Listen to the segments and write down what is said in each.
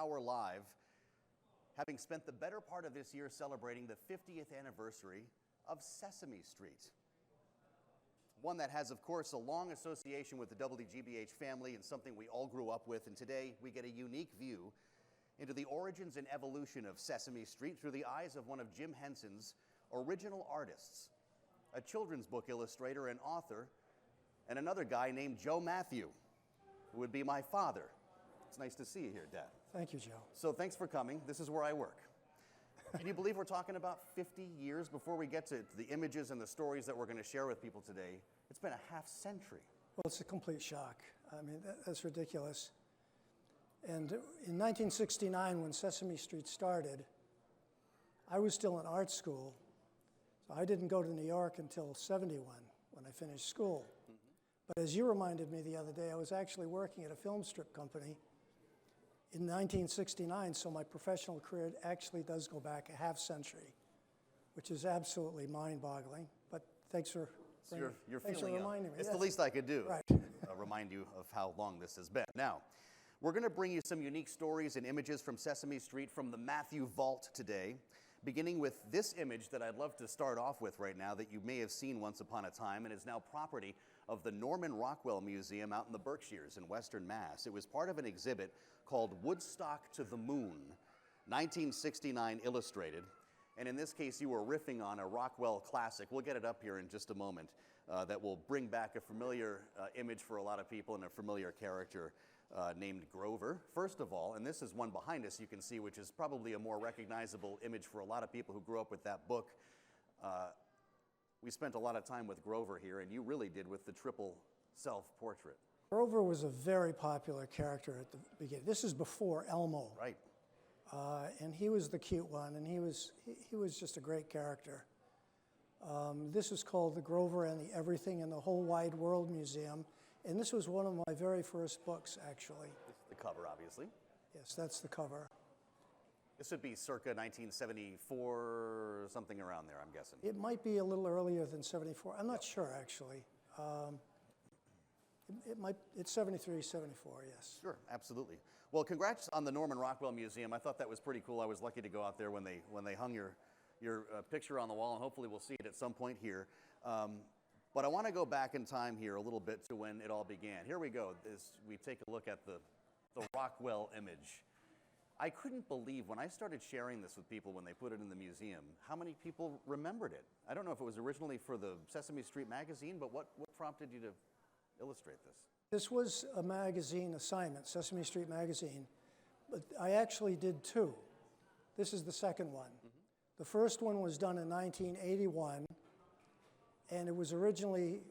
hour live, having spent the better part of this year celebrating the 50th anniversary of Sesame Street. One that has, of course, a long association with the WGBH family and something we all grew up with, and today we get a unique view into the origins and evolution of Sesame Street through the eyes of one of Jim Henson's original artists, a children's book illustrator and author, and another guy named Joe Mathieu, who would be my father. It's nice to see you here, Dad. Thank you, Joe. So thanks for coming. This is where I work. Can you believe we're talking about 50 years before we get to the images and the stories that we're going to share with people today? It's been a half century. Well, it's a complete shock. I mean, that's ridiculous. And in 1969, when Sesame Street started, I was still in art school. So I didn't go to New York until '71 when I finished school. But as you reminded me the other day, I was actually working at a film strip company in 1969, so my professional career actually does go back a half century, which is absolutely mind-boggling. But thanks for reminding me. It's the least I could do, right. Remind you of how long this has been. Now, we're going to bring you some unique stories and images from Sesame Street from the Mathieu Vault today, beginning with this image that I'd love to start off with right now that you may have seen once upon a time and is now property of the Norman Rockwell Museum out in the Berkshires in Western Mass. It was part of an exhibit called Woodstock to the Moon, 1969 Illustrated. And in this case, you were riffing on a Rockwell classic. We'll get it up here in just a moment. That will bring back a familiar image for a lot of people and a familiar character named Grover. First of all, and this is one behind us you can see, which is probably a more recognizable image for a lot of people who grew up with that book. We spent a lot of time with Grover here, and you really did with the triple self-portrait. Grover was a very popular character at the beginning. This is before Elmo. Right. And he was the cute one, and he was just a great character. This was called the Grover and the Everything in the Whole Wide World Museum, and this was one of my very first books, actually. This is the cover, obviously. Yes, that's the cover. This would be circa 1974, or something around there, I'm guessing. It might be a little earlier than '74. I'm not sure, actually. It's '73, '74, yes. Sure, absolutely. Well, congrats on the Norman Rockwell Museum. I thought that was pretty cool. I was lucky to go out there when they hung your picture on the wall, and hopefully we'll see it at some point here. But I want to go back in time here a little bit to when it all began. Here we go. We take a look at the Rockwell image. I couldn't believe when I started sharing this with people when they put it in the museum, how many people remembered it. I don't know if it was originally for the Sesame Street magazine, but what prompted you to illustrate this? This was a magazine assignment, Sesame Street magazine, but I actually did two. This is the second one. Mm-hmm. The first one was done in 1981, and it was originally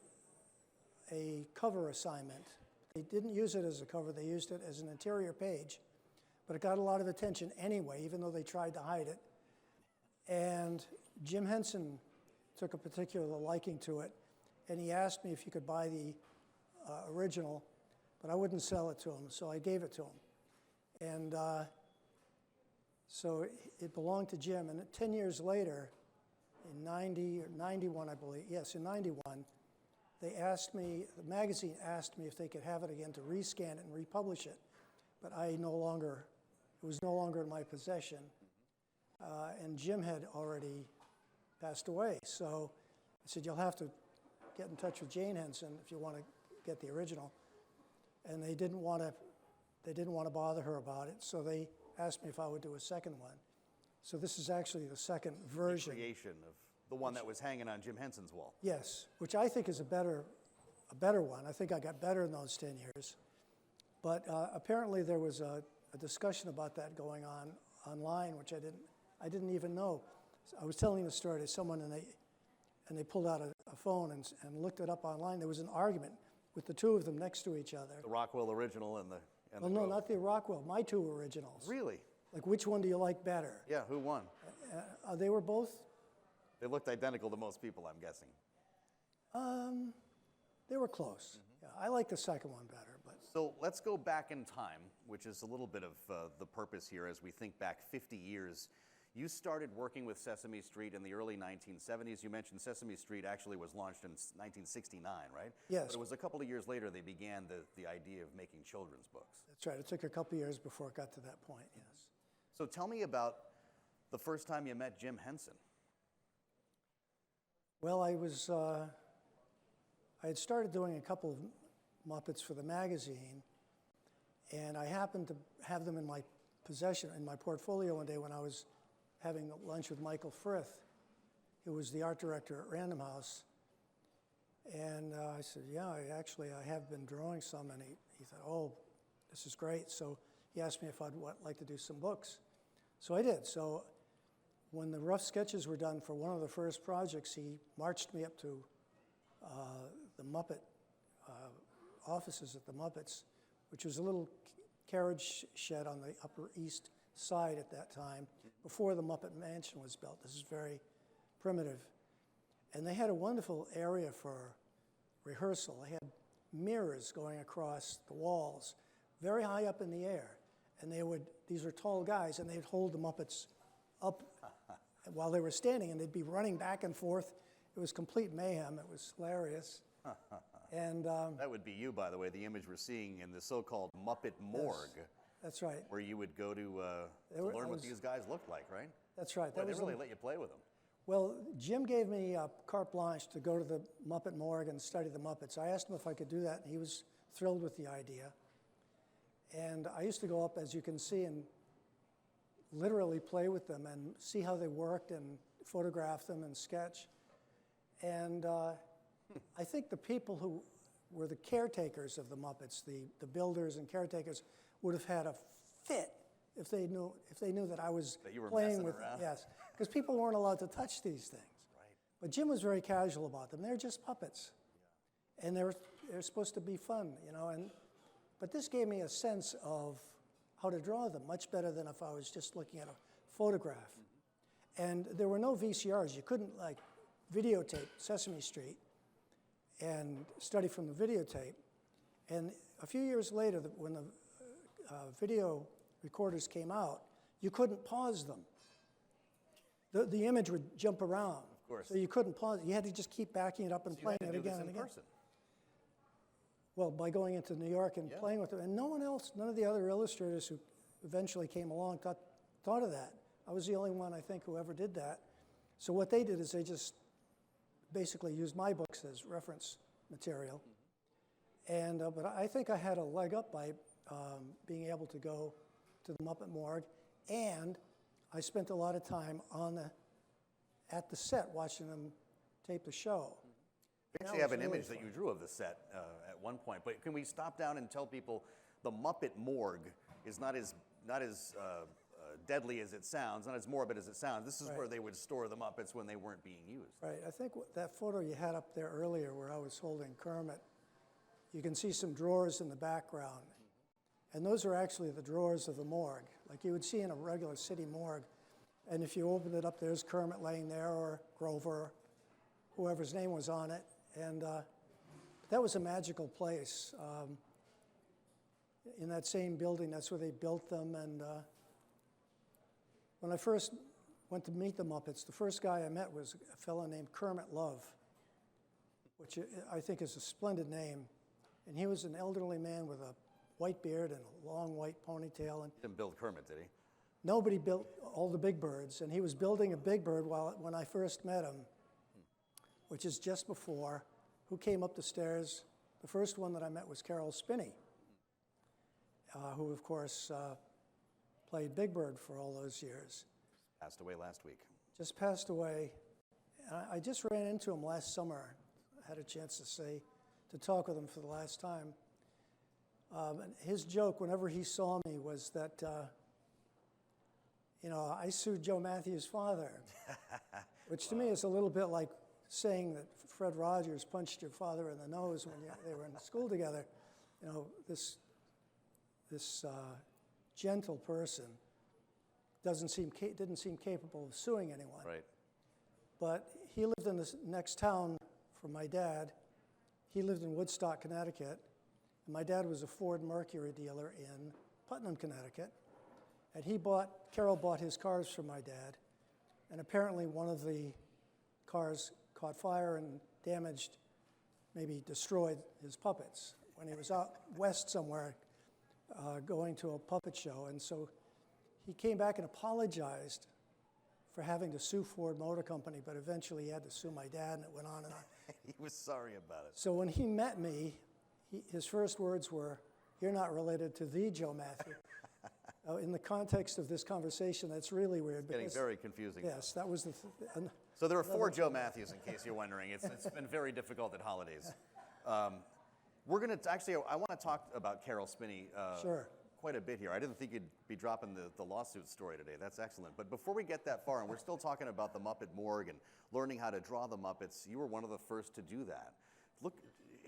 a cover assignment. They didn't use it as a cover, they used it as an interior page. But it got a lot of attention anyway, even though they tried to hide it. And Jim Henson took a particular liking to it, and he asked me if he could buy the original, but I wouldn't sell it to him, so I gave it to him. And so it belonged to Jim, and 10 years later, in 90 or 91, I believe, yes, in 91, they asked me, the magazine asked me if they could have it again to rescan it and republish it, but it was no longer in my possession, and Jim had already passed away. So I said, you'll have to get in touch with Jane Henson if you want to get the original. And they didn't want to bother her about it, so they asked me if I would do a second one. So this is actually the second version. The creation of the one that was hanging on Jim Henson's wall. Yes, which I think is a better one. I think I got better in those 10 years. But apparently there was a discussion about that going on online, which I didn't even know. I was telling the story to someone, and they pulled out a phone and looked it up online. There was an argument with the two of them next to each other. The Rockwell original and the well, no, not the Rockwell. My two originals. Really? Like, which one do you like better? Yeah, who won? They were both. They looked identical to most people, I'm guessing. They were close. Mm-hmm. Yeah, I like the second one better. But so let's go back in time, which is a little bit of the purpose here as we think back 50 years. You started working with Sesame Street in the early 1970s. You mentioned Sesame Street actually was launched in 1969, right? Yes. But it was a couple of years later they began the idea of making children's books. That's right. It took a couple years before it got to that point, yes. So tell me about the first time you met Jim Henson. Well, I had started doing a couple of Muppets for the magazine, and I happened to have them in my possession, in my portfolio one day when I was having lunch with Michael Frith, who was the art director at Random House. And I said, yeah, I have been drawing some. And he thought, oh, this is great. So he asked me if I'd like to do some books. So I did. So when the rough sketches were done for one of the first projects, he marched me up to the Muppet offices at the Muppets, which was a little carriage shed on the Upper East Side at that time, before the Muppet Mansion was built. This is very primitive. And they had a wonderful area for rehearsal. They had mirrors going across the walls, very high up in the air. And these were tall guys, and they'd hold the Muppets up while they were standing, and they'd be running back and forth. It was complete mayhem. It was hilarious. And that would be you, by the way, the image we're seeing in the so-called Muppet Morgue. Yes, that's right. Where you would go to learn what these guys looked like, right? That's right. They really let you play with them. Well, Jim gave me carte blanche to go to the Muppet Morgue and study the Muppets. I asked him if I could do that, and he was thrilled with the idea. And I used to go up, as you can see, and literally play with them and see how they worked and photograph them and sketch. And I think the people who were the caretakers of the Muppets, the builders and caretakers, would have had a fit if they knew that I was that you were playing with around. Yes, because people weren't allowed to touch these things. Right. But Jim was very casual about them. They're just puppets, and they're supposed to be fun, you know. But this gave me a sense of how to draw them much better than if I was just looking at a photograph. And there were no VCRs. You couldn't like videotape Sesame Street and study from the videotape. And a few years later, when the video recorders came out, you couldn't pause them. The image would jump around. Of course. So you couldn't pause it. You had to just keep backing it up and playing it again and again. Person. Well, by going into New York and playing with them. And none of the other illustrators who eventually came along thought of that. I was the only one, I think, who ever did that. So what they did is they just basically used my books as reference material. And but I think I had a leg up by being able to go to the Muppet Morgue, and I spent a lot of time at the set watching them tape the show. We actually have an image that you drew of the set at one point, but can we stop down and tell people the Muppet Morgue is not as deadly as it sounds, not as morbid as it sounds. This is where they would store the Muppets when they weren't being used. Right. I think that photo you had up there earlier where I was holding Kermit, you can see some drawers in the background. And those are actually the drawers of the morgue, like you would see in a regular city morgue. And if you open it up, there's Kermit laying there, or Grover, whoever's name was on it. And that was a magical place. In that same building, that's where they built them. And when I first went to meet the Muppets, the first guy I met was a fellow named Kermit Love, which I think is a splendid name. And he was an elderly man with a white beard and a long white ponytail. And didn't build Kermit, did he? Nobody built all the Big Birds, and he was building a Big Bird when I first met him, which is just before. Who came up the stairs? The first one that I met was Caroll Spinney, who, of course, played Big Bird for all those years. Passed away last week. Just passed away. I just ran into him last summer. I had a chance to talk with him for the last time. And his joke, whenever he saw me, was that, I sued Joe Mathieu's father, which to me is a little bit like saying that Fred Rogers punched your father in the nose when they were in school together. This gentle person didn't seem capable of suing anyone. Right. But he lived in the next town from my dad. He lived in Woodstock, Connecticut. And my dad was a Ford Mercury dealer in Putnam, Connecticut. And Caroll bought his cars from my dad. And apparently one of the cars caught fire and damaged, maybe destroyed his puppets when he was out west somewhere going to a puppet show. And so he came back and apologized for having to sue Ford Motor Company, but eventually he had to sue my dad, and it went on and on. He was sorry about it. So when he met me, his first words were, "You're not related to the Joe Mathieu." In the context of this conversation, that's really weird. Getting very confusing. Yes, that was the... So there are 4 Joe Matthews, in case you're wondering. It's been very difficult at holidays. We're going to, actually, I want to talk about Caroll Spinney Sure. quite a bit here. I didn't think you'd be dropping the lawsuit story today. That's excellent. But before we get that far, and we're still talking about the Muppet Morgue and learning how to draw the Muppets, you were one of the first to do that. Look,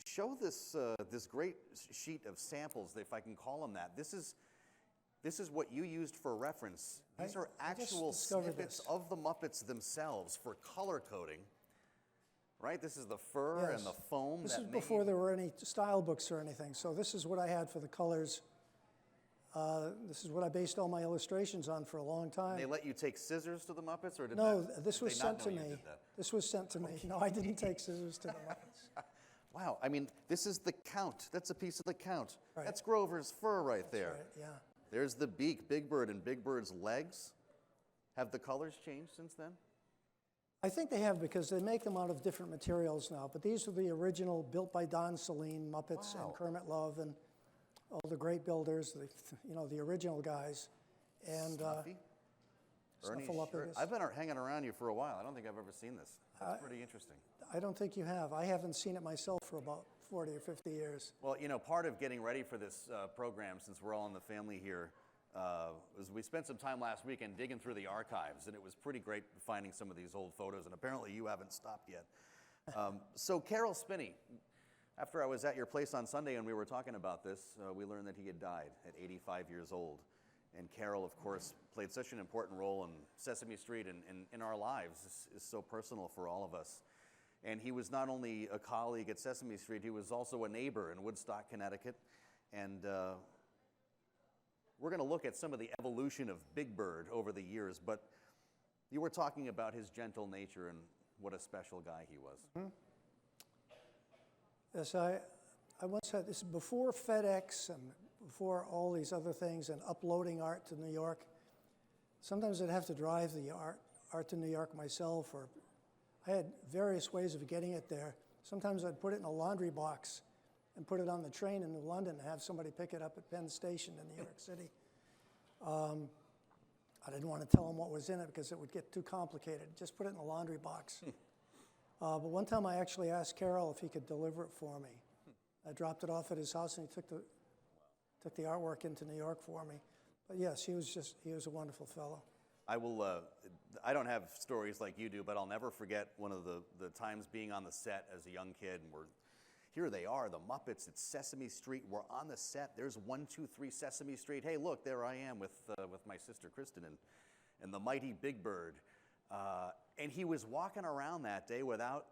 show this this great sheet of samples, if I can call them that. This is what you used for reference. These are actual snippets of the Muppets themselves for color coding. Right? This is the fur and the foam. This is before there were any style books or anything. So this is what I had for the colors. This is what I based all my illustrations on for a long time. They let you take scissors to the Muppets, or did this was sent to me. This was sent to me. No, I didn't take scissors to the Muppets. Wow, I mean, this is the count. That's a piece of the count. Right. That's Grover's fur right there. Right, yeah. There's the beak, Big Bird, and Big Bird's legs. Have the colors changed since then? I think they have, because they make them out of different materials now. But these are the original, built by Don Saleen Muppets and Kermit Love and all the great builders, the original guys. And Snuffleupagus. I've been hanging around you for a while. I don't think I've ever seen this. That's pretty interesting. I don't think you have. I haven't seen it myself for about 40 or 50 years. Well, part of getting ready for this program, since we're all in the family here, was we spent some time last weekend digging through the archives, and it was pretty great finding some of these old photos, and apparently you haven't stopped yet. So Caroll Spinney, after I was at your place on Sunday and we were talking about this, we learned that he had died at 85 years old. And Caroll, of course, played such an important role in Sesame Street and in our lives. This is so personal for all of us. And he was not only a colleague at Sesame Street, he was also a neighbor in Woodstock, Connecticut. And we're going to look at some of the evolution of Big Bird over the years, but you were talking about his gentle nature and what a special guy he was. Mm-hmm. Yes, I once had this before FedEx and before all these other things and uploading art to New York. Sometimes I'd have to drive the art to New York myself, or I had various ways of getting it there. Sometimes I'd put it in a laundry box and put it on the train into London and have somebody pick it up at Penn Station in New York City. I didn't want to tell them what was in it because it would get too complicated. Just put it in a laundry box. But one time I actually asked Caroll if he could deliver it for me. I dropped it off at his house and he took the artwork into New York for me. But yes, he was a wonderful fellow. I don't have stories like you do, but I'll never forget one of the times being on the set as a young kid, and here they are, the Muppets at Sesame Street. We're on the set. There's 123 Sesame Street. Hey, look, there I am with my sister Kristen and the mighty Big Bird. And he was walking around that day without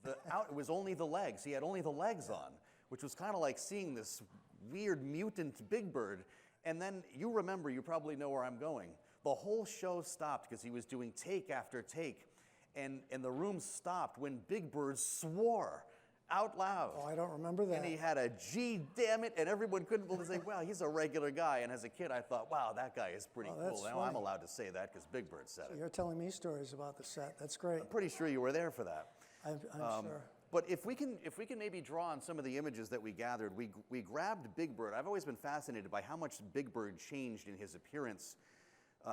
it was only the legs. He had only the legs on, which was kind of like seeing this weird mutant Big Bird. And then you probably know where I'm going. The whole show stopped because he was doing take after take. And the room stopped when Big Bird swore out loud. Oh, I don't remember that. And he had a "gee, damn it," and everyone couldn't believe it. Well, he's a regular guy. And as a kid, I thought, wow, that guy is pretty cool. Now I'm allowed to say that because Big Bird said it. You're telling me stories about the set. That's great. I'm pretty sure you were there for that. I'm sure. But if we can maybe draw on some of the images that we gathered, we grabbed Big Bird. I've always been fascinated by how much Big Bird changed in his appearance,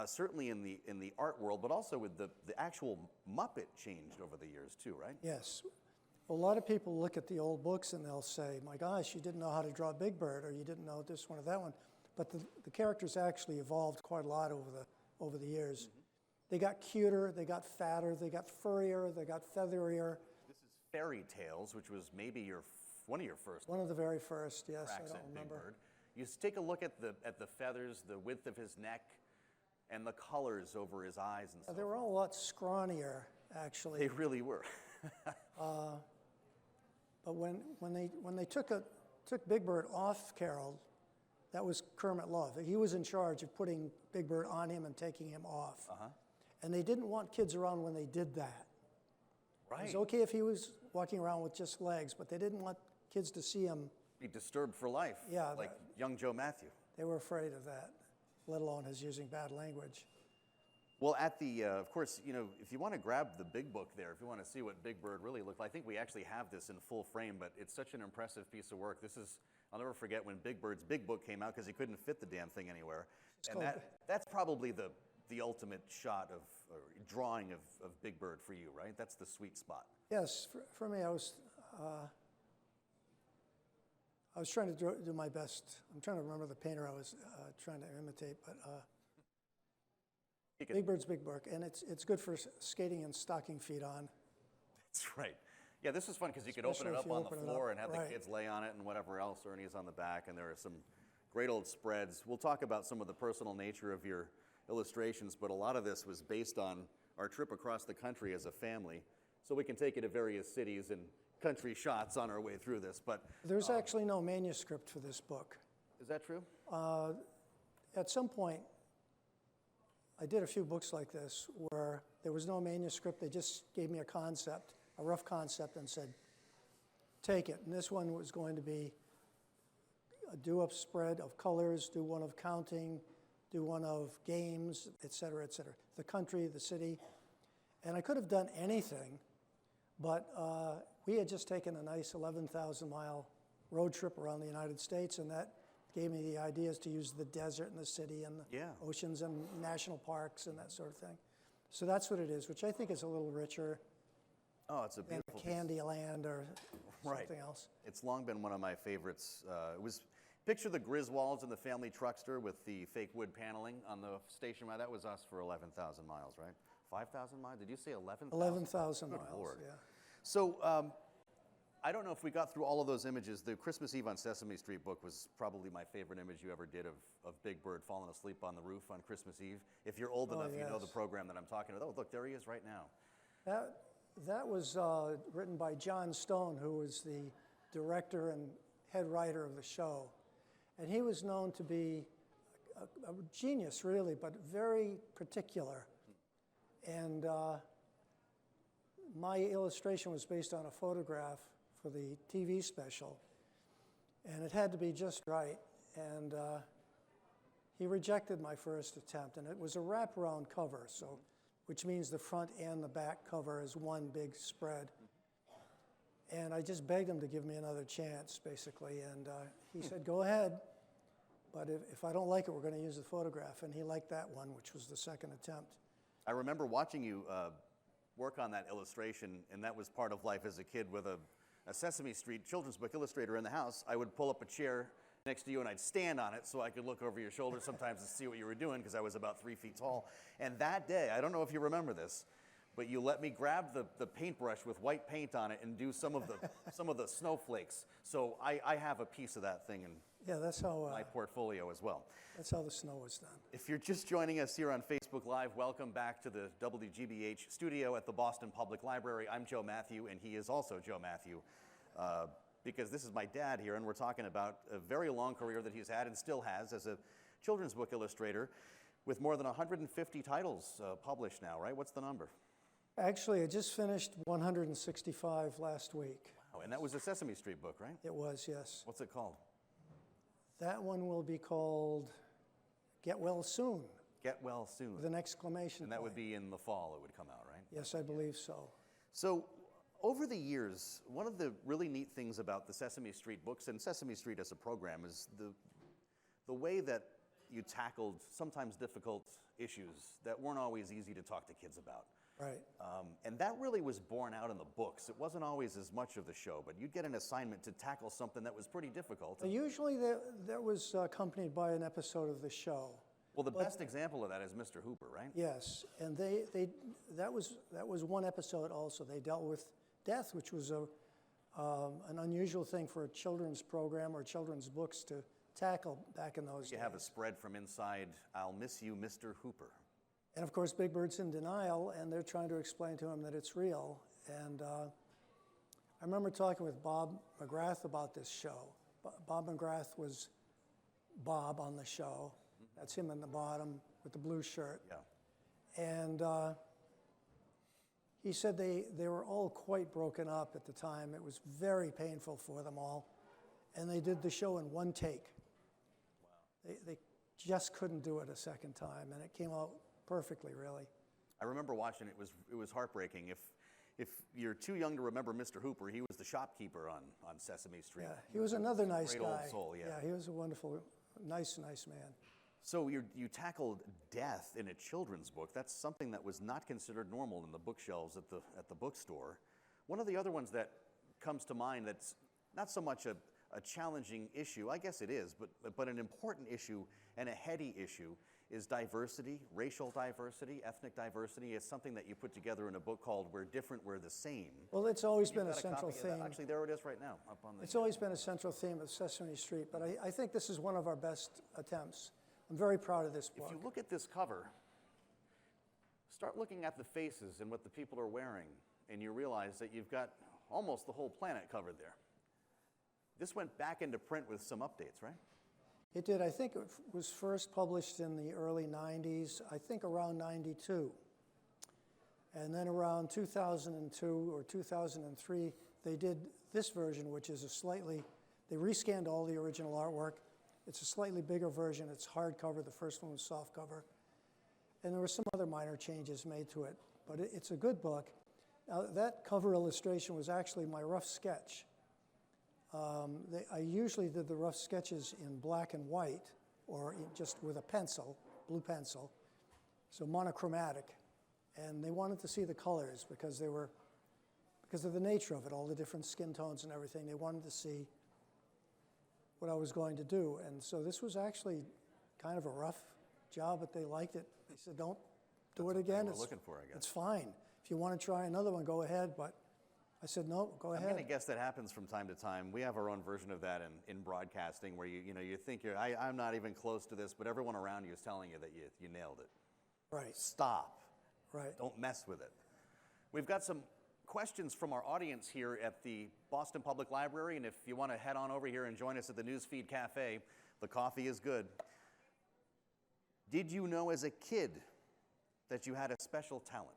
certainly in the art world, but also with the actual Muppet changed over the years too, right? Yes. A lot of people look at the old books and they'll say, my gosh, you didn't know how to draw Big Bird, or you didn't know this one or that one. But the characters actually evolved quite a lot over the years. Mm-hmm. They got cuter, they got fatter, they got furrier, they got featherier. This is Fairy Tales, which was maybe one of your first. One of the very first, yes, I don't remember. Big Bird. You take a look at the feathers, the width of his neck, and the colors over his eyes and stuff. They were all a lot scrawnier, actually. They really were. But when they took Big Bird off Caroll, that was Kermit Love. He was in charge of putting Big Bird on him and taking him off. Uh-huh. And they didn't want kids around when they did that. Right. It was okay if he was walking around with just legs, but they didn't want kids to see him. Be disturbed for life, Yeah, like young Joe Mathieu. They were afraid of that, let alone his using bad language. Well, at the, of course, you know, if you want to grab the big book there, if you want to see what Big Bird really looked like, I think we actually have this in full frame, but it's such an impressive piece of work. This is, I'll never forget when Big Bird's big book came out because he couldn't fit the damn thing anywhere. And that's probably the ultimate shot of, or drawing of Big Bird for you, right? That's the sweet spot. Yes, for me, I was trying to do my best. I'm trying to remember the painter I was trying to imitate, but Big Bird's big book, and it's good for skating and stocking feet on. That's right. Yeah, this is fun because you could open it up on the floor and have the kids lay on it and whatever else. Ernie's on the back, and there are some great old spreads. We'll talk about some of the personal nature of your illustrations, but a lot of this was based on our trip across the country as a family. So we can take you to various cities and country shots on our way through this. But there's actually no manuscript for this book. Is that true? At some point, I did a few books like this where there was no manuscript. They just gave me a concept, a rough concept, and said, take it. And this one was going to be a do-up spread of colors, do one of counting, do one of games, et cetera, et cetera. The country, the city. And I could have done anything, but we had just taken a nice 11,000-mile road trip around the United States, and that gave me the ideas to use the desert and the city and the oceans and national parks and that sort of thing. So that's what it is, which I think is a little richer it's a than beautiful Candyland or something else. It's long been one of my favorites. It was picture the Griswolds and the family truckster with the fake wood paneling on the station. That was us for 11,000 miles, right? 5,000 miles? Did you say 11,000? 11,000 miles, Lord. yeah. So I don't know if we got through all of those images. The Christmas Eve on Sesame Street book was probably my favorite image you ever did of Big Bird falling asleep on the roof on Christmas Eve. If you're old enough, you know the program that I'm talking about. Oh, look, there he is right now. That was written by John Stone, who was the director and head writer of the show. And he was known to be a genius, really, but very particular. And my illustration was based on a photograph for the TV special, and it had to be just right. And he rejected my first attempt, and it was a wraparound cover, so which means the front and the back cover is one big spread. And I just begged him to give me another chance, basically, and he said, go ahead, but if I don't like it, we're going to use the photograph. And he liked that one, which was the second attempt. I remember watching you work on that illustration, and that was part of life as a kid with a Sesame Street children's book illustrator in the house. I would pull up a chair next to you and I'd stand on it so I could look over your shoulder sometimes and see what you were doing because I was about 3 feet tall. And that day, I don't know if you remember this, but you let me grab the paintbrush with white paint on it and do some of the snowflakes. So I have a piece of that thing in that's how my portfolio as well. That's how the snow was done. If you're just joining us here on Facebook Live, welcome back to the WGBH studio at the Boston Public Library. I'm Joe Mathieu, and he is also Joe Mathieu, because this is my dad here, and we're talking about a very long career that he's had and still has as a children's book illustrator with more than 150 titles published now, right? What's the number? Actually, I just finished 165 last week. Wow, and that was a Sesame Street book, right? It was, yes. What's it called? That one will be called Get Well Soon. Get Well Soon. With an exclamation And that point. would be in the fall it would come out, right? Yes, I believe so. So over the years, one of the really neat things about the Sesame Street books and Sesame Street as a program is the way that you tackled sometimes difficult issues that weren't always easy to talk to kids about. Right. And that really was borne out in the books. It wasn't always as much of the show, but you'd get an assignment to tackle something that was pretty difficult. Usually that was accompanied by an episode of the show. Well, the best example of that is Mr. Hooper, right? Yes, and that was one episode also. They dealt with death, which was an unusual thing for a children's program or children's books to tackle back in those days. You have a spread from inside, I'll miss you, Mr. Hooper. And of course, Big Bird's in denial, and they're trying to explain to him that it's real. And I remember talking with Bob McGrath about this show. Bob McGrath was Bob on the show. That's him in the bottom with the blue shirt. Yeah. And he said they were all quite broken up at the time. It was very painful for them all. And they did the show in one take. Wow. They just couldn't do it a second time, and it came out perfectly, really. I remember watching it. It was heartbreaking. If you're too young to remember Mr. Hooper, he was the shopkeeper on Sesame Street. Yeah, he was another nice great guy. Old soul, yeah. Yeah, he was a wonderful, nice man. So you tackled death in a children's book. That's something that was not considered normal in the bookshelves at the bookstore. One of the other ones that comes to mind that's not so much a challenging issue, I guess it is, but an important issue and a heady issue is diversity, racial diversity, ethnic diversity. It's something that you put together in a book called We're Different, We're the Same. Well, it's always You've been a got central copy of that. theme. Actually, there it is right now up on the... It's always been a central theme of Sesame Street, but I think this is one of our best attempts. I'm very proud of this book. If you look at this cover, start looking at the faces and what the people are wearing, and you realize that you've got almost the whole planet covered there. This went back into print with some updates, right? It did. I think it was first published in the early 90s, I think around 92. And then around 2002 or 2003, they did this version, which is they rescanned all the original artwork. It's a slightly bigger version. It's hardcover. The first one was softcover. And there were some other minor changes made to it. But it's a good book. Now, that cover illustration was actually my rough sketch. I usually did the rough sketches in black and white or just with a pencil, blue pencil, so monochromatic. And they wanted to see the colors because of the nature of it, all the different skin tones and everything. They wanted to see what I was going to do. And so this was actually kind of a rough job, but they liked it. They said, don't do it again. That's what we're looking for, I guess. It's fine. If you want to try another one, go ahead. But I said, no, go ahead. I'm going to guess that happens from time to time. We have our own version of that in broadcasting where you think I'm not even close to this, but everyone around you is telling you that you nailed it. Right. Stop. Right. Don't mess with it. We've got some questions from our audience here at the Boston Public Library, and if you want to head on over here and join us at the Newsfeed Cafe, the coffee is good. Did you know as a kid that you had a special talent?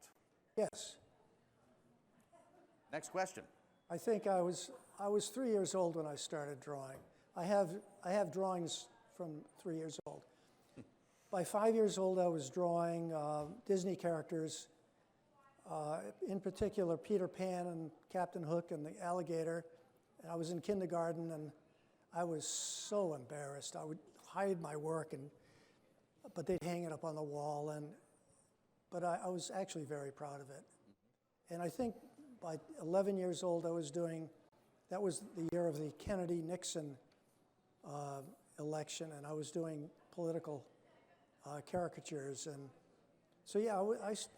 Yes. Next question. I think I was 3 years old when I started drawing. I have drawings from 3 years old. By 5 years old, I was drawing Disney characters, in particular Peter Pan and Captain Hook and the alligator. And I was in kindergarten, and I was so embarrassed. I would hide my work, but they'd hang it up on the wall. But I was actually very proud of it. And I think by 11 years old, that was the year of the Kennedy-Nixon election, and I was doing political caricatures. And so, yeah,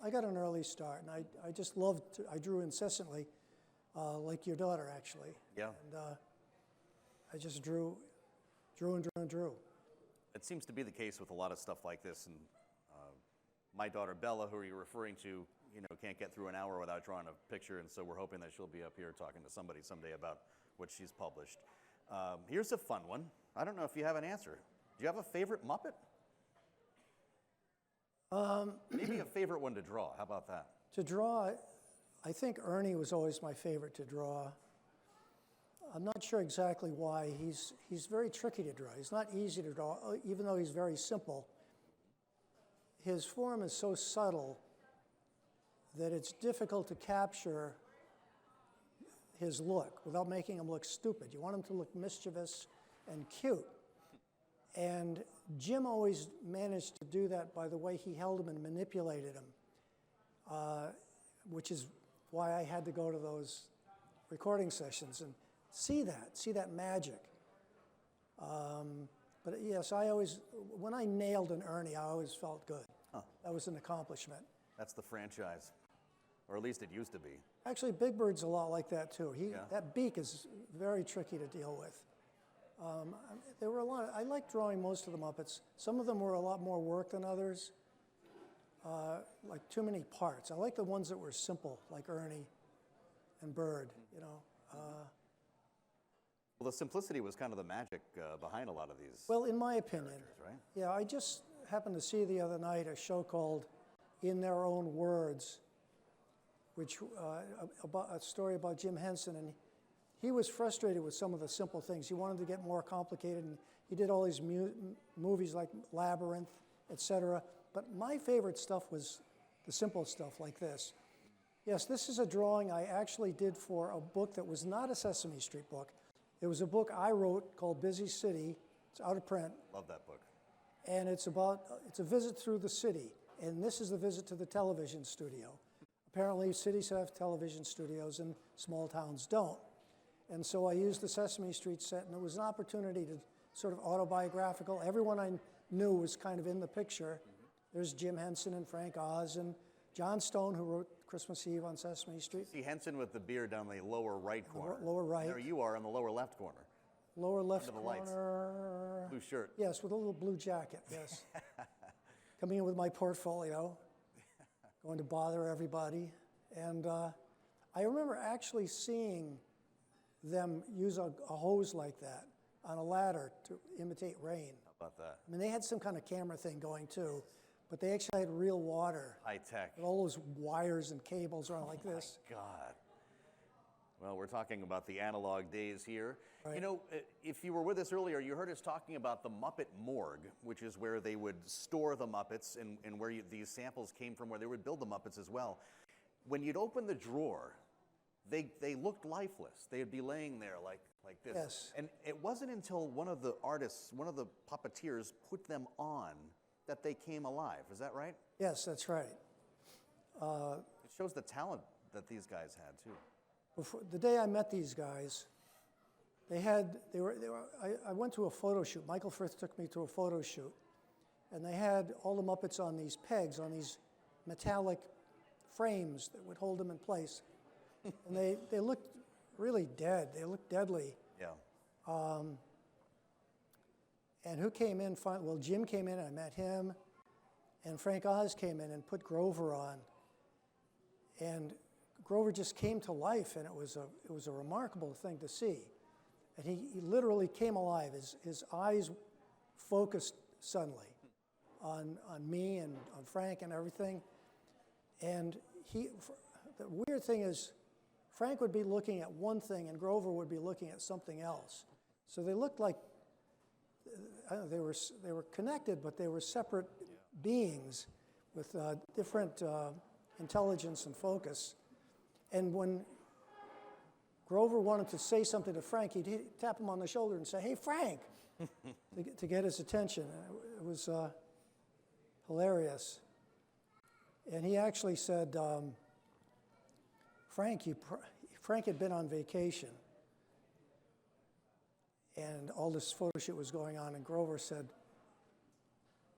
I got an early start, and I just I drew incessantly, like your daughter, actually. Yeah. And I just drew and drew and drew. It seems to be the case with a lot of stuff like this, and my daughter Bella, who you're referring to, can't get through an hour without drawing a picture, and so we're hoping that she'll be up here talking to somebody someday about what she's published. Here's a fun one. I don't know if you have an answer. Do you have a favorite Muppet? Maybe a favorite one to draw. How about that? To draw, I think Ernie was always my favorite to draw. I'm not sure exactly why. He's very tricky to draw. He's not easy to draw, even though he's very simple. His form is so subtle that it's difficult to capture his look without making him look stupid. You want him to look mischievous and cute. And Jim always managed to do that by the way he held him and manipulated him, which is why I had to go to those recording sessions and see that magic. But yes, when I nailed an Ernie, I always felt good. Huh. That was an accomplishment. That's the franchise, or at least it used to be. Actually, Big Bird's a lot like that too. Yeah. That beak is very tricky to deal with. There were I liked drawing most of the Muppets. Some of them were a lot more work than others, like too many parts. I like the ones that were simple, like Ernie and Bird, Well, the simplicity was kind of the magic behind a lot of these. Well, in my opinion, right? yeah, I just happened to see the other night a show called in their own words, which about a story about Jim Henson, and he was frustrated with some of the simple things. He wanted to get more complicated, and he did all these movies like Labyrinth, etc. But my favorite stuff was the simple stuff like this. Yes, this is a drawing I actually did for a book that was not a Sesame Street book. It was a book I wrote called Busy City. It's out of print. Love that book. And it's a visit through the city. And this is the visit to the television studio. Apparently cities have television studios and small towns don't. And so I used the Sesame Street set, and it was an opportunity to sort of autobiographical. Everyone I knew was kind of in the picture. There's Jim Henson and Frank Oz and John Stone, who wrote Christmas Eve on Sesame Street. See Henson with the beard down the lower right corner. Lower right. There you are in the lower left corner. Lower left Under the corner. Lights. Blue shirt. Yes, with a little blue jacket, yes. Coming in with my portfolio, going to bother everybody. And I remember actually seeing them use a hose like that on a ladder to imitate rain. How about that? I mean, they had some kind of camera thing going too, but they actually had real water. High tech. And all those wires and cables around like this. My God. Well, we're talking about the analog days here. Right. You know, if you were with us earlier, you heard us talking about the Muppet Morgue, which is where they would store the Muppets and where these samples came from, where they would build the Muppets as well. When you'd open the drawer, they looked lifeless. They'd be laying there like this. Yes. And it wasn't until one of the artists, one of the puppeteers, put them on that they came alive. Is that right? Yes, that's right. It shows the talent that these guys had, too. Before, the day I met these guys, I went to a photo shoot. Michael Frith took me to a photo shoot, and they had all the Muppets on these pegs, on these metallic frames that would hold them in place. And they looked really dead. They looked deadly. Yeah. And who came in? Well, Jim came in, and I met him. And Frank Oz came in and put Grover on. And Grover just came to life, and it was a remarkable thing to see. And he literally came alive. His eyes focused suddenly on me and on Frank and everything. And the weird thing is, Frank would be looking at one thing, and Grover would be looking at something else. So they looked like they were connected, but they were separate beings with different intelligence and focus. And when Grover wanted to say something to Frank, he'd tap him on the shoulder and say, "Hey, Frank," to get his attention. It was hilarious. And he actually said, Frank had been on vacation, and all this photo shoot was going on, and Grover said,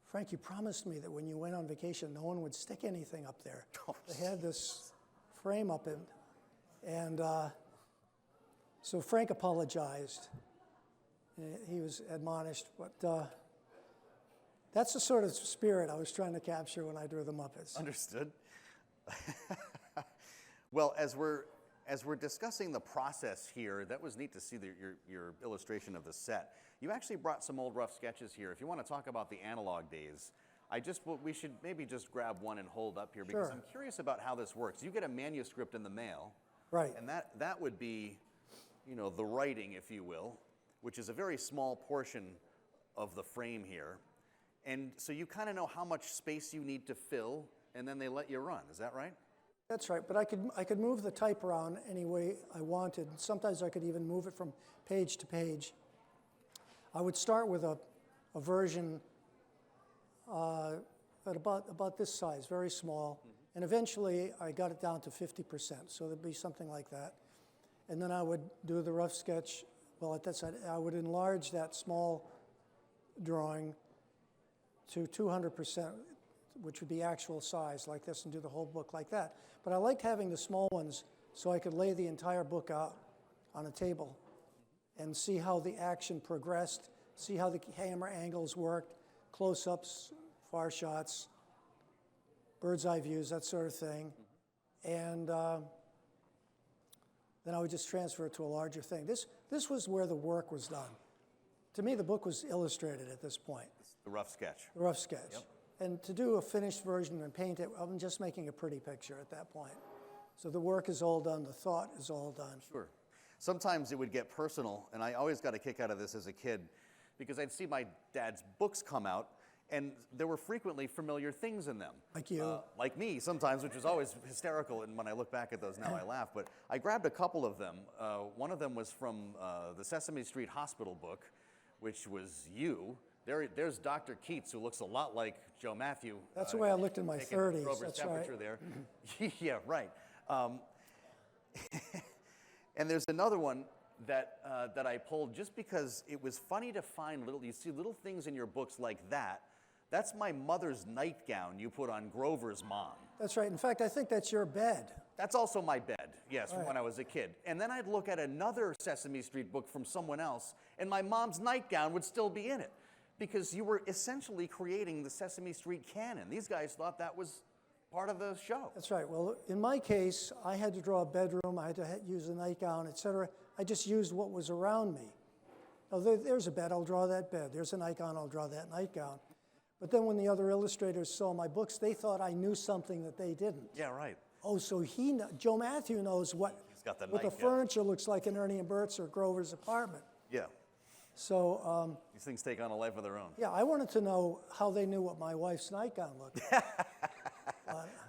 "Frank, you promised me that when you went on vacation, no one would stick anything up there." They had this frame up, and so Frank apologized. He was admonished, but that's the sort of spirit I was trying to capture when I drew the Muppets. Understood. Well, as we're discussing the process here, that was neat to see your illustration of the set. You actually brought some old rough sketches here. If you want to talk about the analog days, we should maybe just grab one and hold up here because Sure. I'm curious about how this works. You get a manuscript in the mail, Right. and that would be, the writing, if you will, which is a very small portion of the frame here. And so you kind of know how much space you need to fill, and then they let you run. Is that right? That's right, but I could move the type around any way I wanted. Sometimes I could even move it from page to page. I would start with a version at about this size, very small, and eventually I got it down to 50%, so there'd be something like that. And then I would do the rough sketch. Well, at that side, I would enlarge that small drawing to 200%, which would be actual size like this, and do the whole book like that. But I liked having the small ones so I could lay the entire book out on a table and see how the action progressed, see how the camera angles worked, close-ups, far shots, bird's eye views, that sort of thing. And then I would just transfer it to a larger thing. This was where the work was done. To me, the book was illustrated at this point. The rough sketch. The rough sketch. Yep. And to do a finished version and paint it, I'm just making a pretty picture at that point. So the work is all done, the thought is all done. Sure. Sometimes it would get personal, and I always got a kick out of this as a kid, because I'd see my dad's books come out, and there were frequently familiar things in them. Like you. Like me sometimes, which was always hysterical, and when I look back at those now I laugh. But I grabbed a couple of them. One of them was from the Sesame Street Hospital book, which was you. There's Dr. Keats, who looks a lot like Joe Mathieu. That's the way I looked in my taking 30s, Grover's that's temperature right. there. Yeah, right. And there's another one that I pulled just because it was funny to find you see little things in your books like that. That's my mother's nightgown you put on Grover's mom. That's right. In fact, I think that's your bed. That's also my bed, yes, from Right. when I was a kid. And then I'd look at another Sesame Street book from someone else, and my mom's nightgown would still be in it, because you were essentially creating the Sesame Street canon. These guys thought that was part of the show. That's right. Well, in my case, I had to draw a bedroom, I had to use a nightgown, etc. I just used what was around me. Oh, there's a bed, I'll draw that bed. There's a nightgown, I'll draw that nightgown. But then when the other illustrators saw my books, they thought I knew something that they didn't. Yeah, right. Oh, so Joe Mathieu knows what He's got the the nightgown. furniture looks like in Ernie and Bert's or Grover's apartment. Yeah. So, These things take on a life of their own. yeah, I wanted to know how they knew what my wife's nightgown looked like.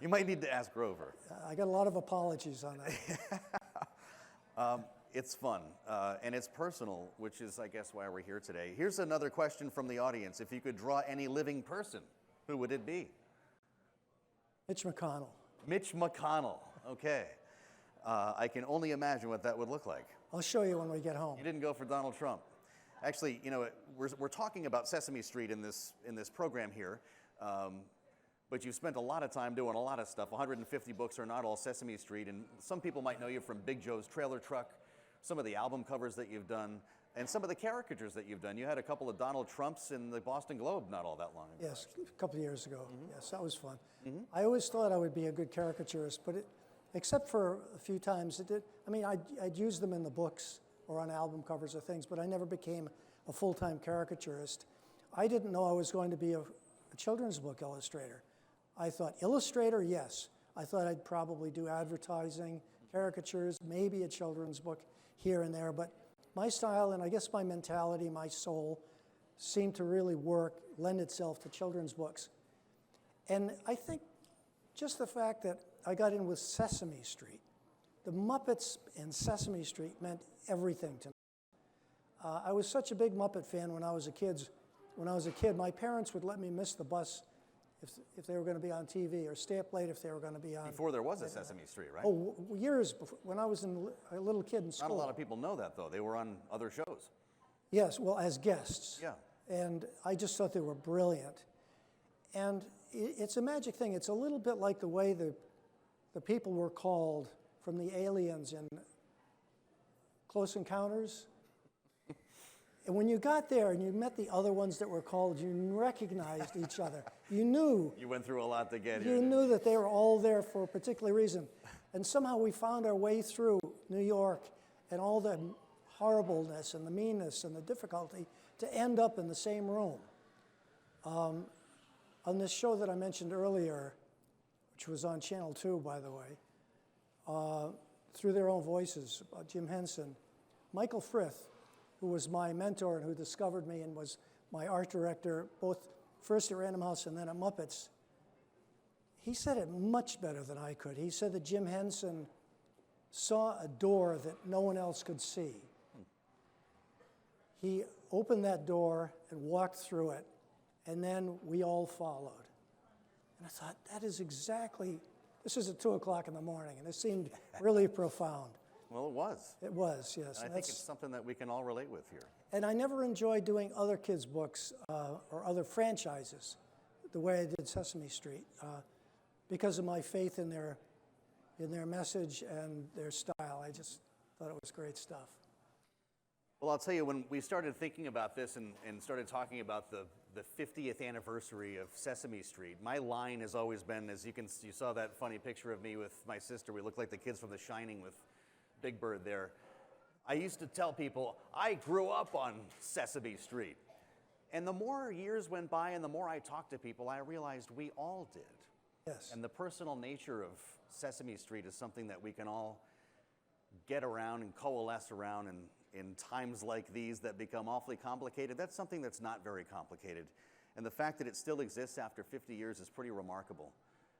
You might need to ask Grover. I got a lot of apologies on that. It's fun, and it's personal, which is, I guess, why we're here today. Here's another question from the audience. If you could draw any living person, who would it be? Mitch McConnell. Mitch McConnell. Okay. I can only imagine what that would look like. I'll show you when we get home. You didn't go for Donald Trump. Actually, you know, we're talking about Sesame Street in this program here, but you've spent a lot of time doing a lot of stuff. 150 books are not all Sesame Street, and some people might know you from Big Joe's Trailer Truck, some of the album covers that you've done, and some of the caricatures that you've done. You had a couple of Donald Trumps in the Boston Globe not all that long ago. Yes, a couple of years ago. Yes, that was fun. I always thought I would be a good caricaturist, but except for a few times, I'd use them in the books or on album covers or things, but I never became a full-time caricaturist. I didn't know I was going to be a children's book illustrator. I thought, Illustrator, yes. I thought I'd probably do advertising, caricatures, maybe a children's book here and there, but my style and I guess my mentality, my soul, seemed to really lend itself to children's books. And I think just the fact that I got in with Sesame Street, the Muppets and Sesame Street meant everything to me. I was such a big Muppet fan when I was a kid. My parents would let me miss the bus if they were going to be on TV, or stay up late if they were going to be on. Before there was a Sesame Street, right? Oh, years before, when I was a little kid in school. Not a lot of people know that, though. They were on other shows. Yes, well, as guests. Yeah. And I just thought they were brilliant. And it's a magic thing. It's a little bit like the way the people were called from the aliens in Close Encounters. And when you got there and you met the other ones that were called, you recognized each other. You knew. You went through a lot to get here. You knew that they were all there for a particular reason. And somehow we found our way through New York and all the horribleness and the meanness and the difficulty to end up in the same room. On this show that I mentioned earlier, which was on Channel 2, by the way, through their own voices, Jim Henson, Michael Frith, who was my mentor and who discovered me and was my art director, both first at Random House and then at Muppets, he said it much better than I could. He said that Jim Henson saw a door that no one else could see. He opened that door and walked through it, and then we all followed. And I thought, that is exactly, this is at 2 o'clock in the morning, and it seemed really profound. Well, it was. It was, yes. And I think it's something that we can all relate with here. And I never enjoyed doing other kids' books or other franchises the way I did Sesame Street because of my faith in their message and their style. I just thought it was great stuff. Well, I'll tell you, when we started thinking about this and started talking about the 50th anniversary of Sesame Street, my line has always been, as you saw that funny picture of me with my sister. We looked like the kids from The Shining with Big Bird there. I used to tell people, I grew up on Sesame Street. And the more years went by and the more I talked to people, I realized we all did. Yes. And the personal nature of Sesame Street is something that we can all get around and coalesce around in times like these that become awfully complicated. That's something that's not very complicated. And the fact that it still exists after 50 years is pretty remarkable.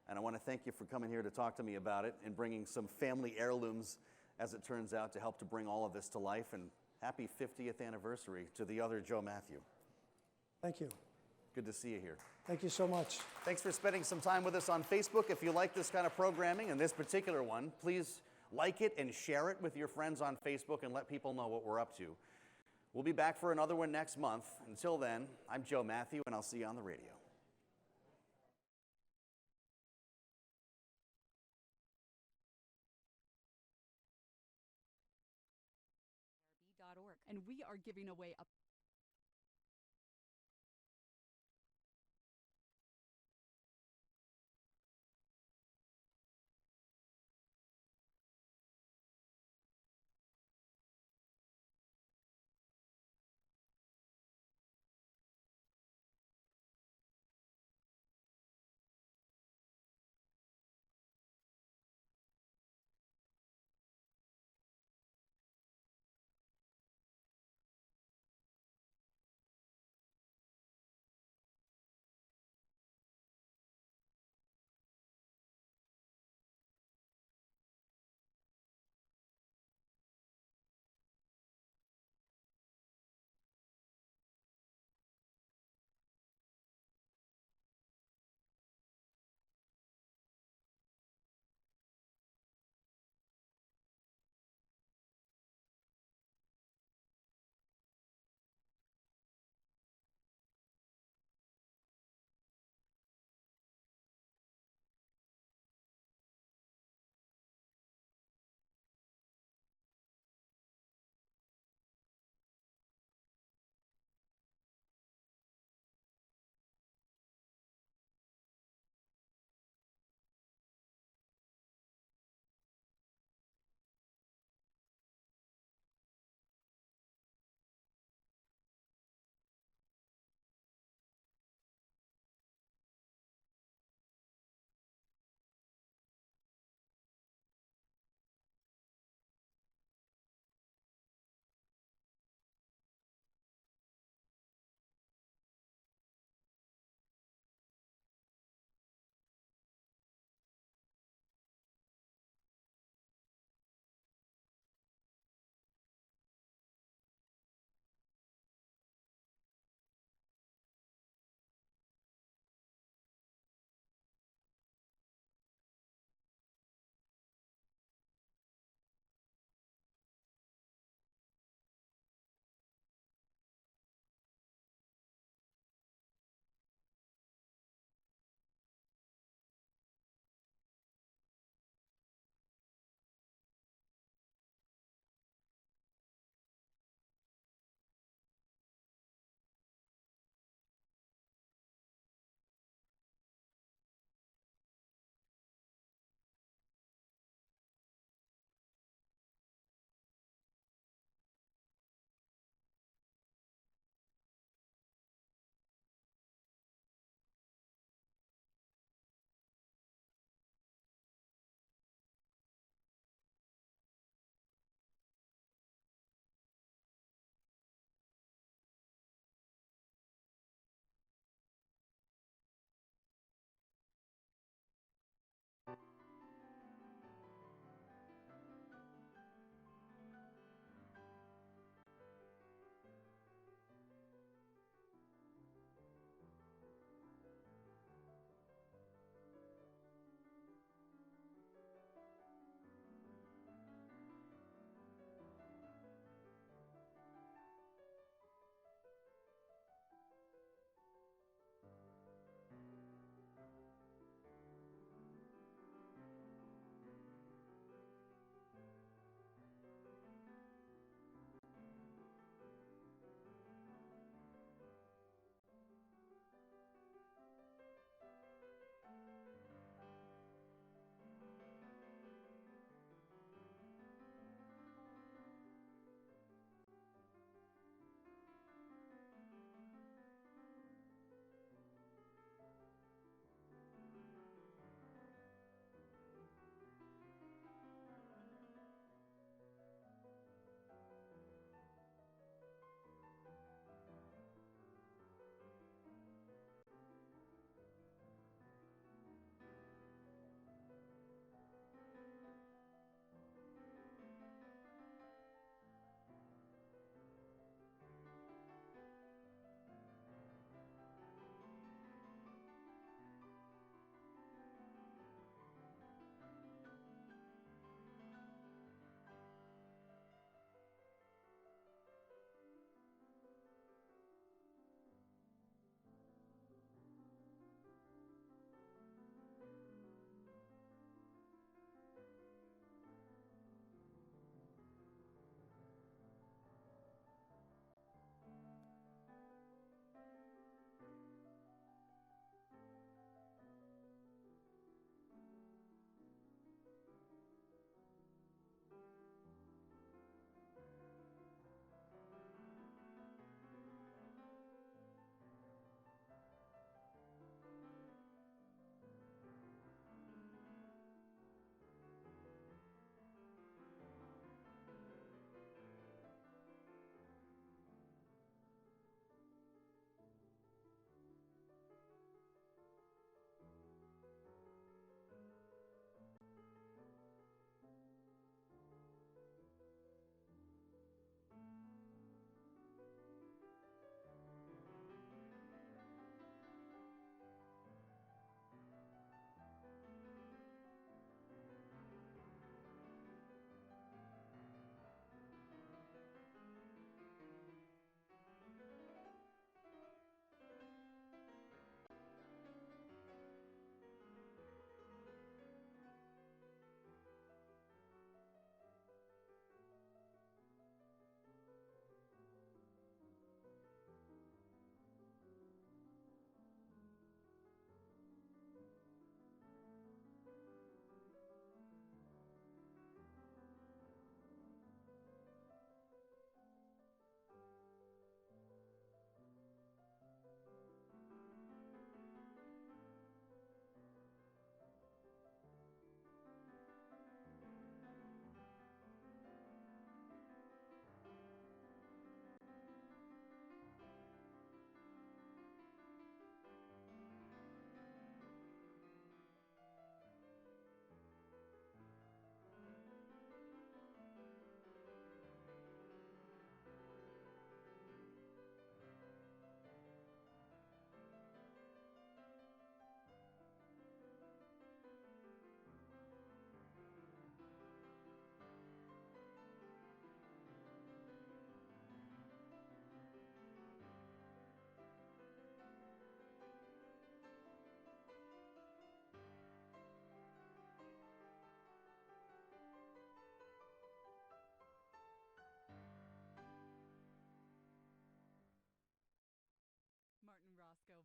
And I want to thank you for coming here to talk to me about it and bringing some family heirlooms, as it turns out, to help to bring all of this to life. And happy 50th anniversary to the other Joe Mathieu. Thank you. Good to see you here. Thank you so much. Thanks for spending some time with us on Facebook. If you like this kind of programming and this particular one, please like it and share it with your friends on Facebook and let people know what we're up to. We'll be back for another one next month. Until then, I'm Joe Mathieu, and I'll see you on the radio. And we are giving away a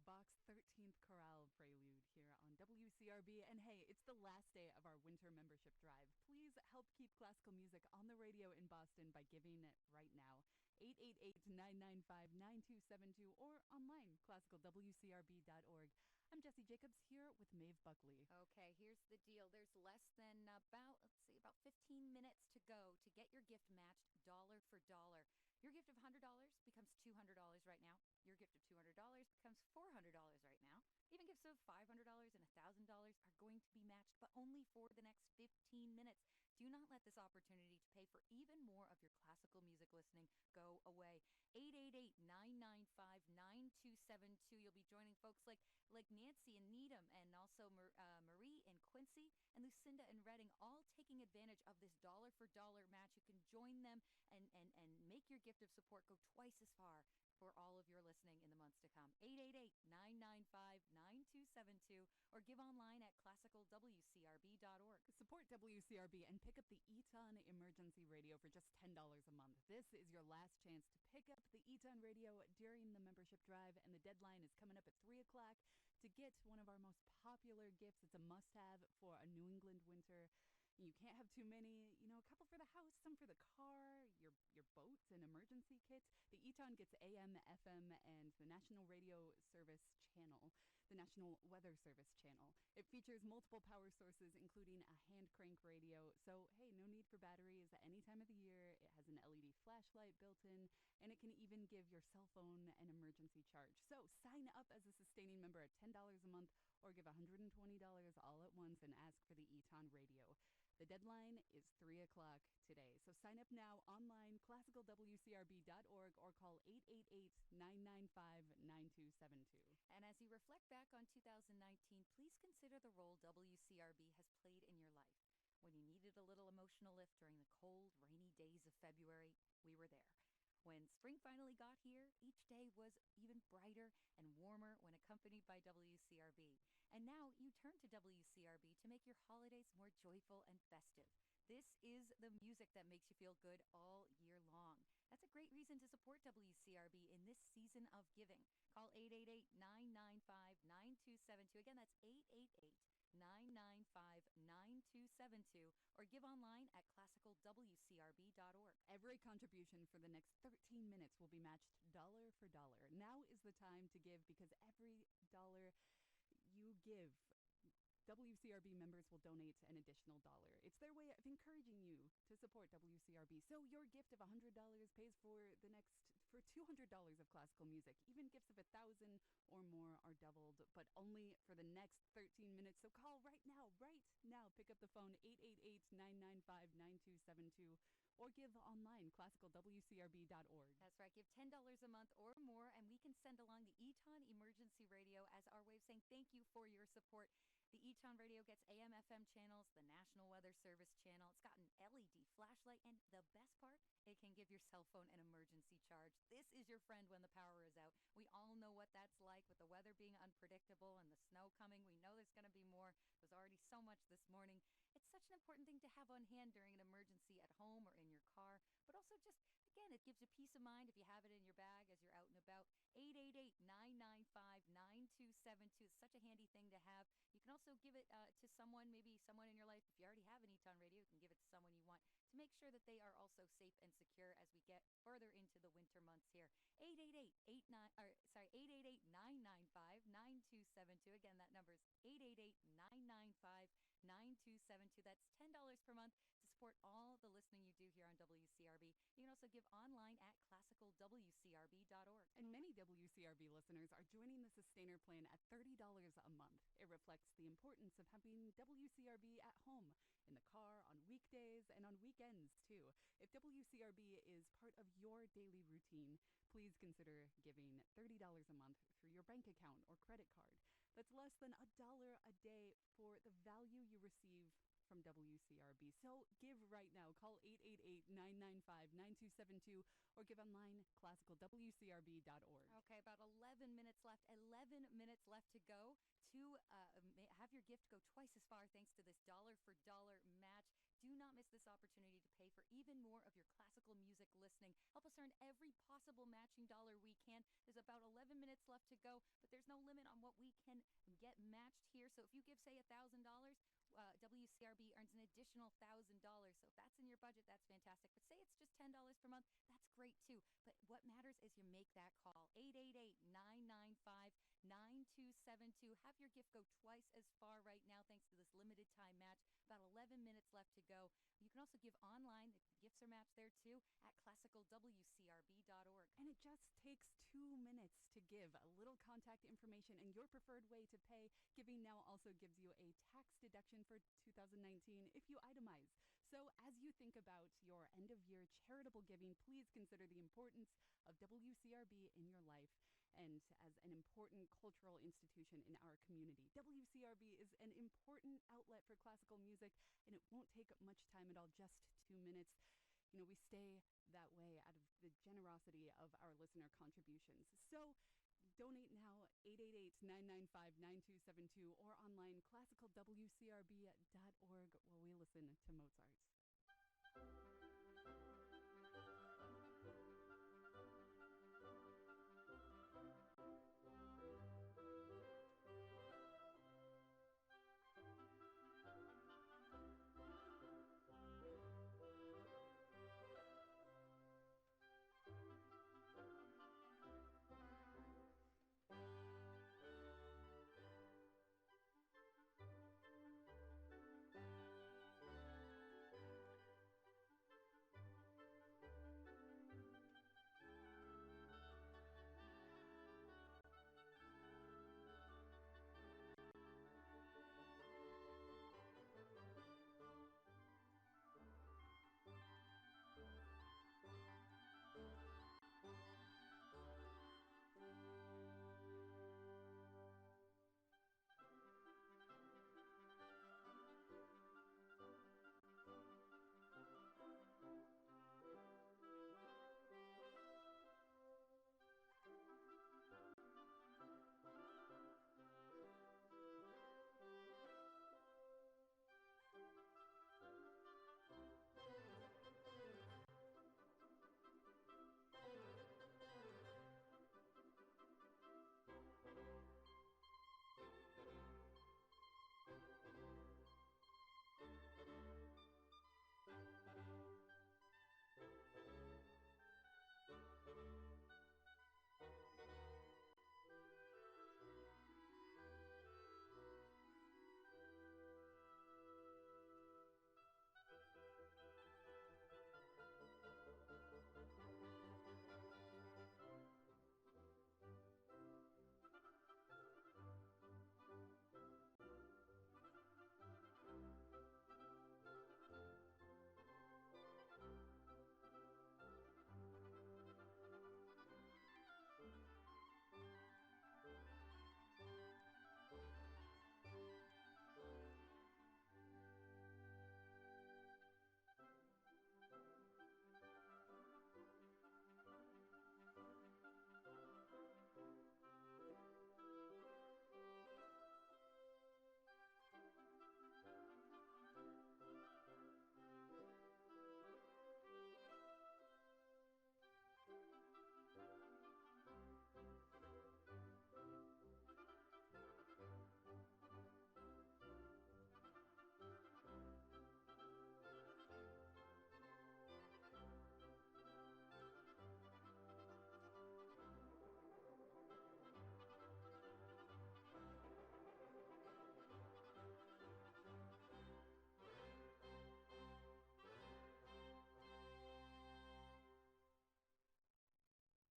Bach's 13th Chorale Prelude here on WCRB. And hey, it's the last day of our winter membership drive. Please help keep classical music on the radio in Boston by giving it right now. 888-995-9272 or online, classicalwcrb.org. I'm Jessie Jacobs here with Maeve Buckley. Okay, here's the deal. There's less than about 15 minutes to go to get your gift matched dollar for dollar. Your gift of $100 becomes $200 right now. Your gift of $200 becomes $400 right now. Even gifts of $500 and $1,000 are going to be matched, but only for the next 15 minutes. Do not let this opportunity to pay for even more of your classical music listening go away. 888-995-9272. You'll be joining folks like Nancy and Needham, and also Marie and Quincy and Lucinda and Redding, all taking advantage of this dollar for dollar match. You can join them and make your gift of support go twice as far for all of your listening in the months to come. 888-995-9272 or give online at classicalwcrb.org. Support WCRB and pick up the Eton Emergency Radio for just $10 a month. This is your last chance to pick up the Eton Radio during the membership drive, and the deadline is coming up at 3 o'clock to get one of our most popular gifts. It's a must-have for a New England winter. You can't have too many, a couple for the house, some for the car, your boats and emergency kits. The Eton gets AM, FM, and the National Radio Service channel, the National Weather Service channel. It features multiple power sources, including a hand crank radio. So, hey, no need for batteries at any time of the year. It has an LED flashlight built in, and it can even give your cell phone an emergency charge. So sign up as a sustaining member at $10 a month or give $120 all at once and ask for the Eton Radio. The deadline is 3 o'clock today. So sign up now online, classicalwcrb.org, or call 888-995-9272. And as you reflect back on 2019, please consider the role WCRB has played in your life. When you needed a little emotional lift during the cold, rainy days of February, we were there. When spring finally got here, each day was even brighter and warmer when accompanied by WCRB. And now you turn to WCRB to make your holidays more joyful and festive. This is the music that makes you feel good all year long. That's a great reason to support WCRB in this season of giving. Call 888-995-9272. Again, that's 888-995-9272, or give online at classicalwcrb.org. Every contribution for the next 13 minutes will be matched dollar for dollar. Now is the time to give, because every dollar you give, WCRB members will donate an additional $1. It's their way of encouraging you to support WCRB. So your gift of $100 pays for $200 of classical music. Even gifts of $1,000 or more are doubled, but only for the next 13 minutes. So call right now. Pick up the phone, 888-995-9272, or give online, classicalwcrb.org. That's right. Give $10 a month or more, and we can send along the Eton Emergency Radio as our way of saying thank you for your support. The Eton Radio gets AM, FM channels, the National Weather Service channel. It's got an LED flashlight, and the best part, it can give your cell phone an emergency charge. This is your friend when the power is out. We all know what that's like with the weather being unpredictable and the snow coming. We know there's going to be more. There's already so much this morning. It's such an important thing to have on hand during an emergency at home or in your car, but also just, again, it gives you peace of mind if you have it in your bag as you're out and about. 888-995-9272. It's such a handy thing to have. You can also give it to someone, maybe someone in your life. If you already have an Eton Radio, you can give it to someone you want to make sure that they are also safe and secure as we get further into the winter months here. 888-995-9272. Again, that number is 888-995-9272. That's $10 per month to support all the listening you do here on WCRB. You can also give online at classicalwcrb.org. And many WCRB listeners are joining the Sustainer Plan at $30 a month. It reflects the importance of having WCRB at home, in the car, on weekdays, and on weekends, too. If WCRB is part of your daily routine, please consider giving $30 a month through your bank account or credit card. That's less than $1 a day for the value you receive from WCRB. So give right now. Call 888-995-9272 or give online, classicalwcrb.org. Okay, about 11 minutes left. 11 minutes left to go to have your gift go twice as far thanks to this dollar for dollar match. Do not miss this opportunity to pay for even more of your classical music listening. Help us earn every possible matching dollar we can. There's about 11 minutes left to go, but there's no limit on what we can get matched here. So if you give, say, $1,000, WCRB earns an additional $1,000. So if that's in your budget, that's fantastic. But say it's just $10 per month, that's great too. But what matters is you make that call. 888-995-9272. Have your gift go twice as far right now thanks to this limited time match. About 11 minutes left to go. You can also give online. The gifts are matched there too at classicalwcrb.org. And it just takes 2 minutes to give. A little contact information and your preferred way to pay. Giving now also gives you a tax deduction for 2019 if you itemize. So as you think about your end-of-year charitable giving, please consider the importance of WCRB in your life and as an important cultural institution in our community. WCRB is an important outlet for classical music, and it won't take much time at all, just 2 minutes. You know, we stay that way out of the generosity of our listener contributions. So donate now, 888-995-9272, or online, classicalwcrb.org, where we listen to Mozart.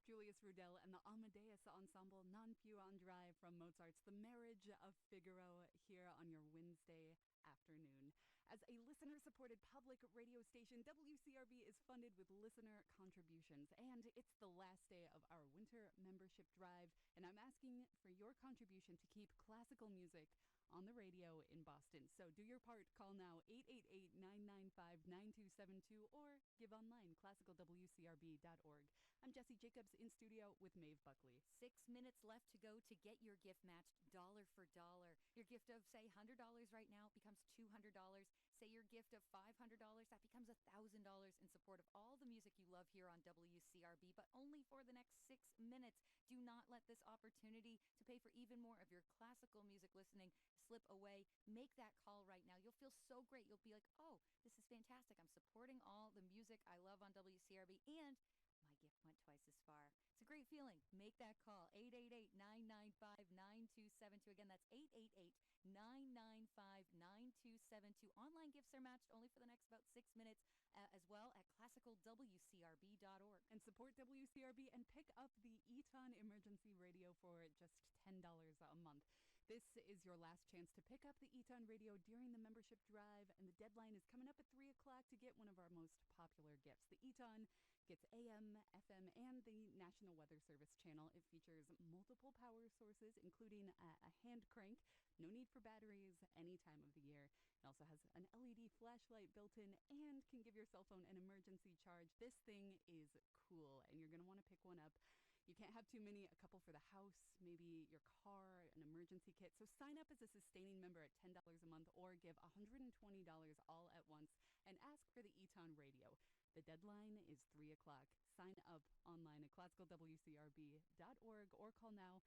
Julius Rudel and the Amadeus Ensemble, Non più andrai from Mozart's The Marriage of Figaro here on your Wednesday afternoon. As a listener-supported public radio station, WCRB is funded with listener contributions, and it's the last day of our winter membership drive, and I'm asking for your contribution to keep classical music on the radio in Boston. So do your part. Call now, 888-995-9272, or give online, classicalwcrb.org. I'm Jesse Jacobs in studio with Maeve Buckley. 6 minutes left to go to get your gift matched dollar for dollar. Your gift of, say, $100 right now becomes $200. Say your gift gift of $500, that becomes $1,000 in support of all the music you love here on WCRB, but only for the next 6 minutes. Do not let this opportunity to pay for even more of your classical music listening slip away. Make that call right now. You'll feel so great. You'll be like, oh, this is fantastic. I'm supporting all the music I love on WCRB, and my gift went twice as far. It's a great feeling. Make that call. 888-995-9272. Again, that's 888-995-9272. Online gifts are matched only for the next about 6 minutes, as well at classicalwcrb.org. And support WCRB and pick up the Eton Emergency Radio for just $10 a month. This is your last chance to pick up the Eton Radio during the membership drive, and the deadline is coming up at 3 o'clock to get one of our most popular gifts. The Eton gets AM, FM, and the National Weather Service channel. It features multiple power sources, including a hand crank, no need for batteries any time of the year. It also has an LED flashlight built in and can give your cell phone an emergency charge. This thing is cool, and you're going to want to pick one up. You can't have too many, a couple for the house, maybe your car, an emergency kit. So sign up as a sustaining member at $10 a month or give $120 all at once and ask for the Eton Radio. The deadline is 3 o'clock. Sign up online at classicalwcrb.org or call now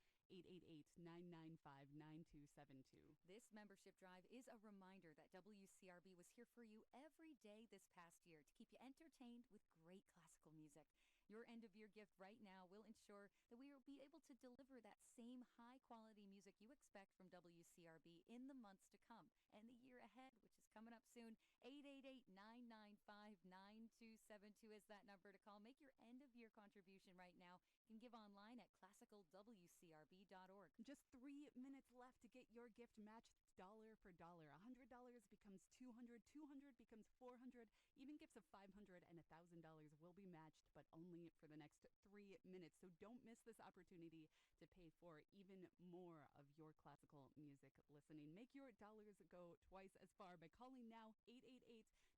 888-995-9272. This membership drive is a reminder that WCRB was here for you every day this past year to keep you entertained with great classical music. Your end-of-year gift right now will ensure that we will be able to deliver that same high-quality music you expect from WCRB in the months to come and the year ahead, which is coming up soon. 888-995-9272 is that number to call. Make your end-of-year contribution right now. You can give online at classicalwcrb.org. Just 3 minutes left to get your gift matched dollar for dollar. $100 becomes $200, $200 becomes $400. Even gifts of $500 and $1,000 will be matched, but only for the next 3 minutes. So don't miss this opportunity to pay for even more of your classical music listening. Make your dollars go twice as far by calling now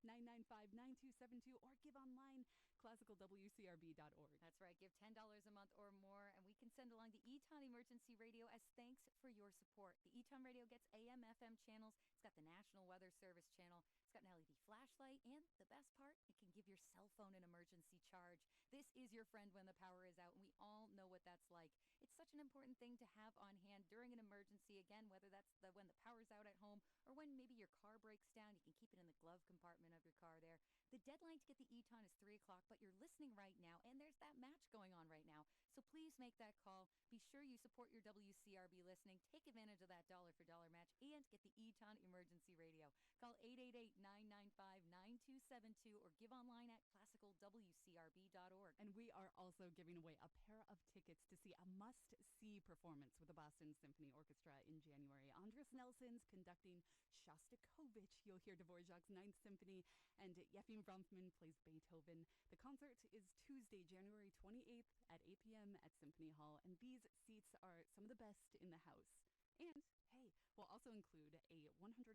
888-995-9272 or give online classicalwcrb.org. That's right. Give $10 a month or more, and we can send along the Eton Emergency Radio as thanks for your support. The Eton Radio gets AM, FM channels. It's got the National Weather Service channel. It's got an LED flashlight, and the best part, it can give your cell phone an emergency charge. This is your friend when the power is out, and we all know what that's like. It's such an important thing to have on hand during an emergency, again, whether that's when the power's out at home or when maybe your car breaks down. You can keep it in the glove compartment of your car there. The deadline to get the Eton is 3 o'clock, but you're listening right now, and there's that match going on right now. So please make that call. Be sure you support your WCRB listening. Take advantage of that dollar-for-dollar match and get the Eton Emergency Radio. Call 888-995-9272 or give online at classicalwcrb.org. And we are also giving away a pair of tickets to see a must-see performance with the Boston Symphony Orchestra in January. Andras Nelson's conducting Shostakovich. You'll hear Dvorak's Ninth Symphony, and Yefim Bronfman plays Beethoven. The concert is Tuesday, January 28th at 8 p.m. at Symphony Hall, and these seats are some of the best in the house. And hey, we'll also include a $150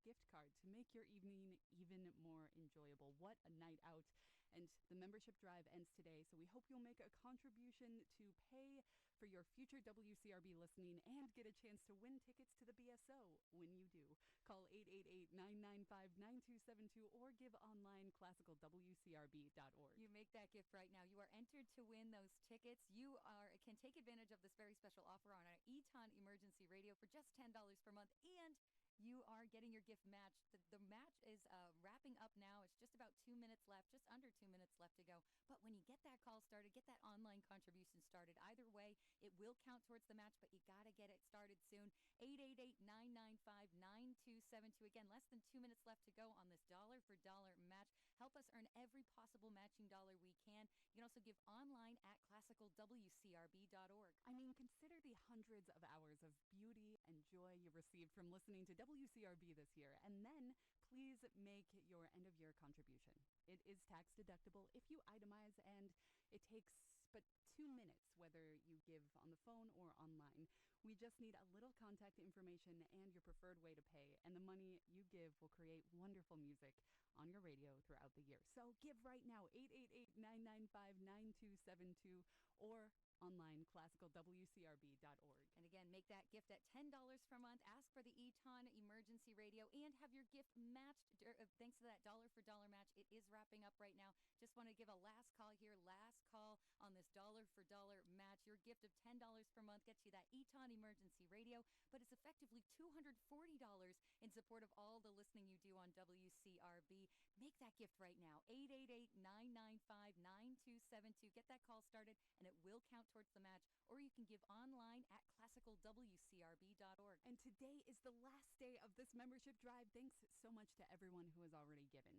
gift card to make your evening even more enjoyable. What a night out. And the membership drive ends today, so we hope you'll make a contribution to pay for your future WCRB listening and get a chance to win tickets to the BSO when you do. Call 888-995-9272 or give online classicalwcrb.org. You make that gift right now. You are entered to win those tickets. You can take advantage of this very special offer on our Eton Emergency Radio for just $10 per month, and you are getting your gift matched. The match is wrapping up now. It's just about 2 minutes left, just under 2 minutes left to go. But when you get that call started, get that online contribution started. Either way, it will count towards the match, but you got to get it started soon. 888-995-9272. Again, less than 2 minutes left to go on this dollar-for-dollar match. Help us earn every possible matching dollar we can. You can also give online at classicalwcrb.org. I mean, consider the hundreds of hours of beauty and joy you've received from listening to WCRB this year, and then please make your end-of-year contribution. It is tax deductible if you itemize, and it takes but 2 minutes, whether you give on the phone or online. We just need a little contact information and your preferred way to pay, and the money you give will create wonderful music on your radio throughout the year. So give right now, 888-995-9272 or online, classicalwcrb.org. And again, make that gift at $10 per month. Ask for the Eton Emergency Radio and have your gift matched thanks to that dollar for dollar match, it is wrapping up right now. Just want to give a last call here. Last call on this dollar for dollar match. Your gift of $10 per month gets you that Eton Emergency Radio, but it's effectively $240 in support of all the listening you do on WCRB. Make that gift right now. 888-995-9272. Get that call started, and it will count towards the match. Or you can give online at classicalwcrb.org. And today is the last day of this membership drive. Thanks so much to everyone who has already given.